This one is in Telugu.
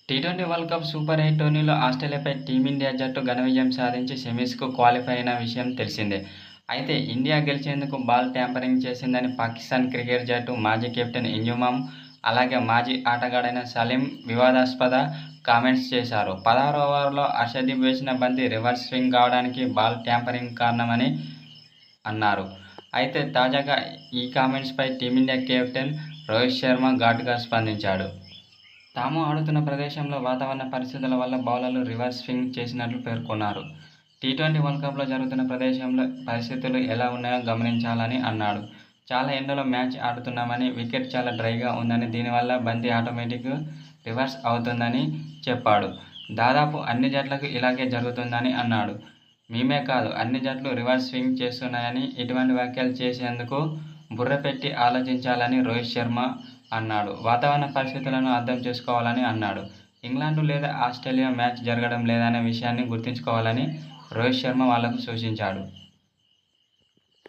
టీ20 వరల్డ్ కప్ సూపర్ 8 టోర్నీలో ఆస్ట్రేలియాపై టీమిండియా జట్టు ఘన విజయం సాధించి సెమీస్కు క్వాలిఫై అయిన విషయం తెలిసిందే. అయితే ఇండియా గెలిచేందుకు బాల్ ట్యాంపరింగ్ చేసిందని పాకిస్తాన్ క్రికెట్ జట్టు మాజీ కెప్టెన్ ఇంజమామ్, అలాగే మాజీ ఆటగాడైన సలీం వివాదాస్పద కామెంట్స్ చేశారు. 16వ ఓవర్లో హర్షదీప్ వేసిన బంతి రివర్స్ స్వింగ్ కావడానికి బాల్ ట్యాంపరింగ్ కారణమని అన్నారు. అయితే తాజాగా ఈ కామెంట్స్పై టీమిండియా కెప్టెన్ రోహిత్ శర్మ ఘాటుగా స్పందించాడు. తాము ఆడుతున్న ప్రదేశంలో వాతావరణ పరిస్థితుల వల్ల బౌలర్లు రివర్స్ స్వింగ్ చేసినట్లు పేర్కొన్నారు. టీ20 వరల్డ్ కప్లో జరుగుతున్న ప్రదేశంలో పరిస్థితులు ఎలా ఉన్నాయో గమనించాలని అన్నాడు. చాలా ఎండలో మ్యాచ్ ఆడుతున్నామని, వికెట్ చాలా డ్రైగా ఉందని, దీనివల్ల బంతి ఆటోమేటిక్ రివర్స్ అవుతుందని చెప్పాడు. దాదాపు అన్ని జట్లకు ఇలాగే జరుగుతుందని అన్నాడు. మేమే కాదు, అన్ని జట్లు రివర్స్ స్వింగ్ చేస్తున్నాయని, ఇటువంటి వ్యాఖ్యలు చేసేందుకు బుర్ర పెట్టి ఆలోచించాలని రోహిత్ శర్మ అన్నాడు. వాతావరణ పరిస్థితులను అర్థం చేసుకోవాలని అన్నాడు. ఇంగ్లాండ్ లేదా ఆస్ట్రేలియా మ్యాచ్ జరగడం లేదనే విషయాన్ని గుర్తుంచుకోవాలని రోహిత్ శర్మ వాళ్లకు సూచించాడు.